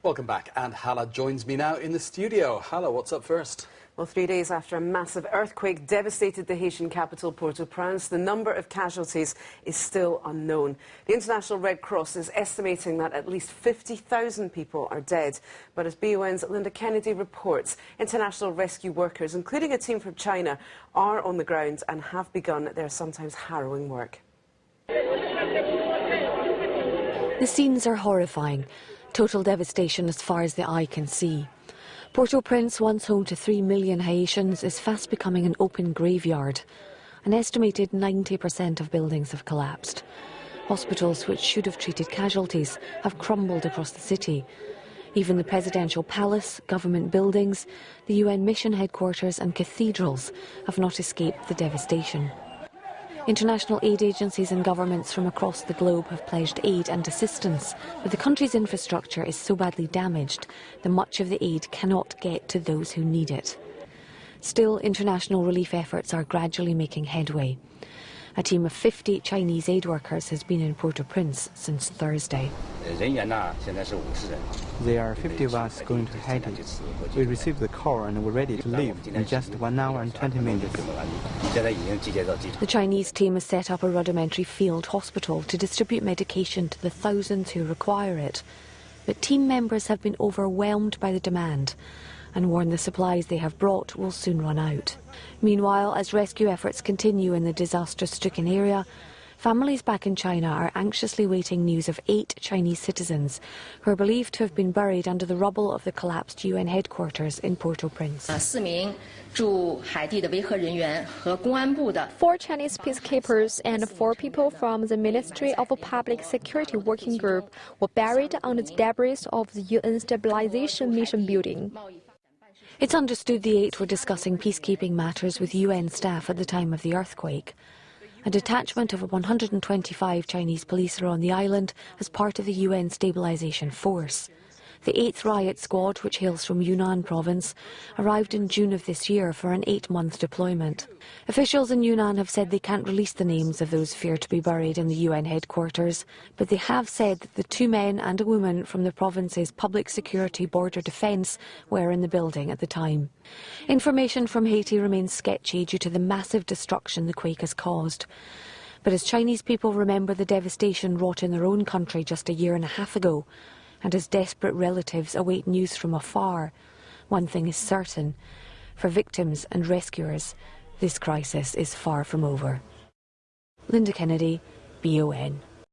Welcome back, and Hala joins me now in the studio. Hala, what's up first? Well, 3 days after a massive earthquake devastated the Haitian capital, Port-au-Prince, the number of casualties is still unknown. The International Red Cross is estimating that at least 50,000 people are dead. But as BON's Linda Kennedy reports, international rescue workers, including a team from China, are on the ground and have begun their sometimes harrowing work. The scenes are horrifying. Total devastation as far as the eye can see. Port-au-Prince, once home to 3 million Haitians, is fast becoming an open graveyard. An estimated 90% of buildings have collapsed. Hospitals, which should have treated casualties, have crumbled across the city. Even the presidential palace, government buildings, the UN mission headquarters and cathedrals have not escaped the devastation. International aid agencies and governments from across the globe have pledged aid and assistance, but the country's infrastructure is so badly damaged that much of the aid cannot get to those who need it. Still, international relief efforts are gradually making headway. A team of 50 Chinese aid workers has been in Port-au-Prince since Thursday. There are 50 of us going to Haiti. We received the call and we're ready to leave in just 1 hour and 20 minutes. The Chinese team has set up a rudimentary field hospital to distribute medication to the thousands who require it. But team members have been overwhelmed by the demand and warn the supplies they have brought will soon run out. Meanwhile, as rescue efforts continue in the disaster-stricken area, families back in China are anxiously waiting news of 8 Chinese citizens who are believed to have been buried under the rubble of the collapsed UN headquarters in Port-au-Prince. 4 Chinese peacekeepers and 4 people from the Ministry of Public Security Working Group were buried under the debris of the UN Stabilization Mission building. It's understood the 8 were discussing peacekeeping matters with UN staff at the time of the earthquake. A detachment of 125 Chinese police are on the island as part of the UN stabilization force. The 8th riot squad, which hails from Yunnan province, arrived in June of this year for an 8-month deployment. Officials in Yunnan have said they can't release the names of those feared to be buried in the UN headquarters, but they have said that the 2 men and a woman from the province's Public Security Border Defence were in the building at the time. Information from Haiti remains sketchy due to the massive destruction the quake has caused. But as Chinese people remember the devastation wrought in their own country just a year and a half ago, and as desperate relatives await news from afar, one thing is certain: for victims and rescuers, this crisis is far from over. Linda Kennedy, BON.